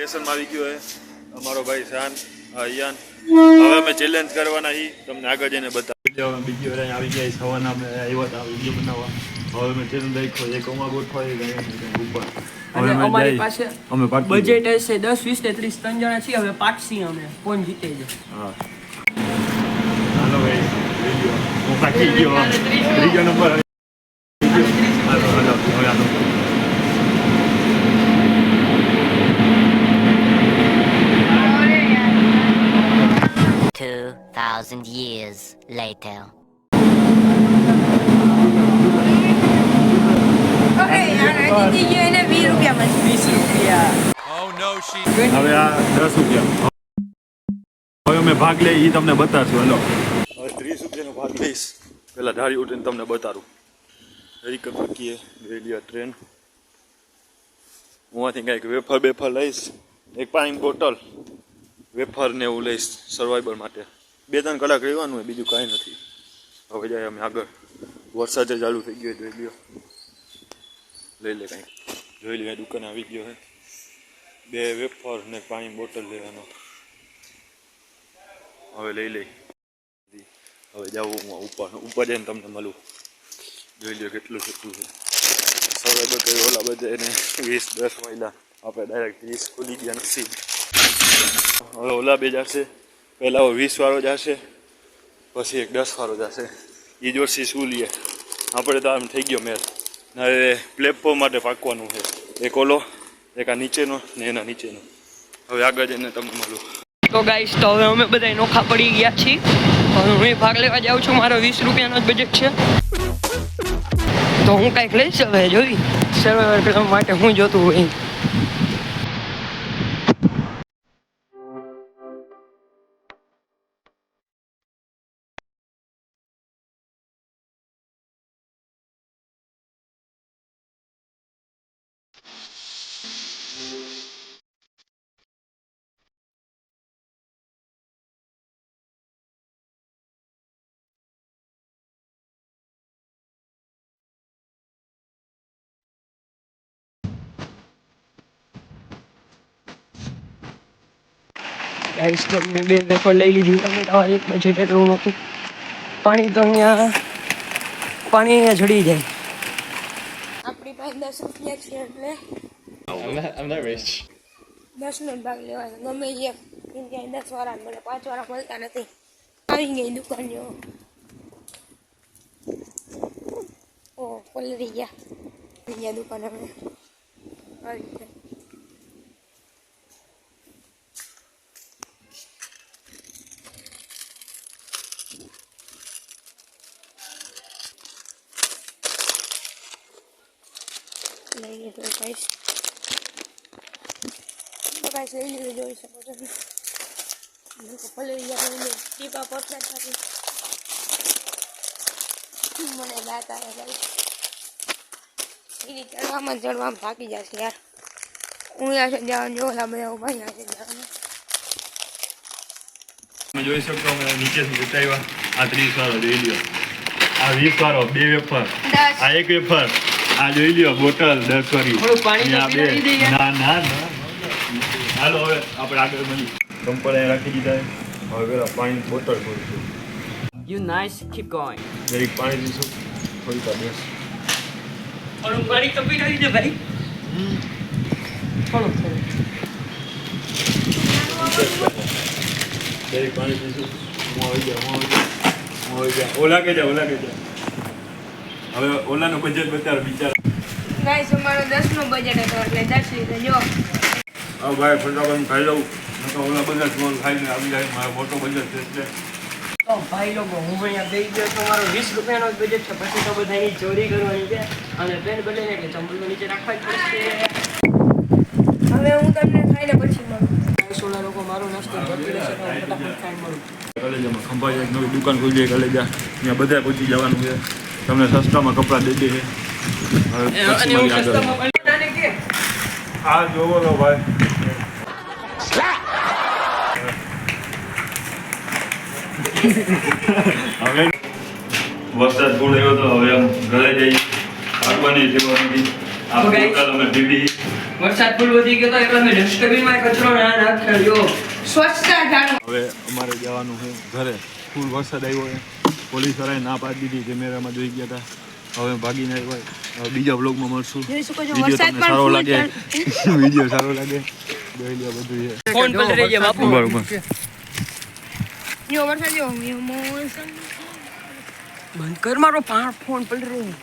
લોકેશનમાં આવી ગયો છે અમારો ભાઈ શાન અયાન. હવે અમે ચેલેન્જ કરવાના છીએ, તમને આગળ જઈને બતાવી. બીજી વાર આવી ગયા સવારના અમે આવ્યા હતા વિડીયો બનાવવા. હવે અમે ચેલેન્જ રાખ્યો એક અમા ગોઠવાઈ ઉપર. અને અમારી પાસે બજેટ હશે 10, 20 ને 30 ત્રણ જણા છીએ. હવે પાટસી અમે કોણ જીતે છે. હા હાલો ભાઈ વિડીયો હું પાકી ગયો ત્રીજો નંબર. હાલો હાલો હવે હાલો. 2,000 years later. હવે આ 10 રૂપિયા. હવે અમે ભાગ લઈ એ તમને બતાવશું. હાલો હવે 30 રૂપિયાનો ભાગ લઈશ. પેલા ધારી ઉઠીને તમને બતાવું. તરીકે ફકીએ રેડિયો ટ્રેન. હું કંઈક વેફર બેફર લઈશ, એક પાણી બોટલ, વેફર ને એવું લઈશ સર્વાઈવર માટે. 2-3 કલાક રહેવાનું હોય, બીજું કાંઈ નથી. હવે જાય અમે આગળ. વરસાદ ચાલુ થઈ ગયો જોઈ લ્યો. લઈ લે કંઈક જોઈ લે. દુકાન આવી ગયો હે. 2 વેફર ને પાણી બોટલ લેવાનો. હવે લઈ લઈ. હવે જાઉં હું ઉપર જઈને તમને મળું. જોઈ લો કેટલું કેટલું છે. સર્વાઈવર કર્યું ઓલા બધે એને 20-10 મહિલા. આપણે ડાયરેક્ટ 30 ખુલી ગયા નસીબ. હવે ઓલા બે જશે. પહેલાં 20 વાળો જશે, પછી એક 10 વાળો જશે. એ જોશી શું લઈએ. આપણે તો આમ થઈ ગયો મેચ. હવે પ્લેટફોર્મ માટે પાકવાનું છે. એક ઓલો, એક આ નીચેનો ને એના નીચેનો. હવે આગળ જઈને તમને મળું. તો ગાઈસ તો હવે અમે બધા નોખા પડી ગયા છીએ. હું ભાગ લેવા જાઉં છું. મારો 20 રૂપિયાનો જ બજેટ છે. તો હું કાંઈક લઈશ. હવે જોઈ સર્વાઈવર કરવા માટે હું જોતું હોય. ગાઈસ તો મેં 2 વેફર લઈ લીધી. તમે તમારે એક બજેટ એટલું નહોતું. પાણી તો અહીંયા જડી જાય. આપણી પાસે 10 રૂપિયા છે એટલે I'm not rich. 10 નો ભાગ લેવાનો. ગમે એક કેમ કે 10 વાળા મને 5 વાળા મળતા નથી. આવી ગઈ દુકાન જો. ઓ પલરી ગયા દુકાન હવે આવી ગઈ. લઈ લીધો ગાઈસ. ગાઈસ લઈ લીધો જોઈ શકો છો. લોકો પલળી ગયા ટીપા પડતા નથી. મને દાંત આવે ગાઈસ. સીડી ચડવામાં થાકી જશે યાર. હું અહીંયા છે જવાનું જો ઓલા બધા ઉભા અહીંયા છે જવાનું. તમે જોઈ શકો અમે નીચેથી બતાવ્યા. આ 30 વાળો જોઈ લ્યો. આ 20 વાળો 2 વેફર. આ 1 વેફર. આ જોઈ લ્યો બોટલ 10 વાળી. ના ના ના. હાલો હવે આપણે આગળ મળી. કંપલ રાખી દીધા. હવે પેલા પાણી bottle ખોલશું. You nice, keep going. જરીક પાણી પીશું. થોડીક બેસ. થોડું પાણી તો પી રહી છે ભાઈ. થોડું જરીક પાણી પીશું. હું આવી ગયા. ઓલા કે જા. હવે ઓલાનું બજેટ બતાવો બિચારા. ગાઈસ અમારો 10 નો બજેટ હતો એટલે 10 લીધો જો. હા ભાઈ ફટાફટ ખાઈ લઉં. ઓલા બધા સ્મોલ ખાઈને આવી જાય. મારો મોટો બજેટ છે એટલે. તો ભાઈ લોકો હું અહીંયા દઈ ગયો તો મારો 20 રૂપિયાનો જ બજેટ છે. પછી તો બધાની ચોરી કરવાની છે અને પેન બદલીને એટલે ચંપલ નીચે રાખવા જ પડશે. હવે હું તમને ખાઈને પછી મળું. સોળા લોકો મારો નાસ્તો જતી રહેશે તો હું ફટાફટ ખાઈને મળું. કલેજામાં ખંભાઈ એક નવી દુકાન ખોલી છે કલેજા. ત્યાં બધા પહોંચી જવાનું છે. તમને સસ્તામાં કપડાં દઈ દે છે. હા જોવો તો ભાઈ. હવે વરસાદ પૂરો થયો તો હવે આમ ઘરે જઈ આગવાની સેવાની આ બોટલ અમે પીધી. વરસાદ ફૂલ વધી ગયો તો એટલે મેં ડસ્ટબિનમાં કચરો ના નાખ્યો. સ્વચ્છતા જાળવો. હવે અમારે જવાનું છે ઘરે. ફૂલ વરસાદ આવ્યો છે. પોલીસ વાળાએ ના પાડી દીધી, કેમેરામાં જોઈ ગયા હતા. હવે ભાગીને આવ્યા. હવે બીજા વ્લોગમાં મળશું. જોઈ શકો છો વિડીયો વરસાદ તમને પણ સારો full લાગે, ચાલુ. વિડીયો સારો લાગે જોઈ લ્યો બધું છે. ફોન પલળી ગયા બાપુ. બરોબર. જો વરસાદ જો મોસમ બંધ કર મારો ફોન પલળી રહ્યો.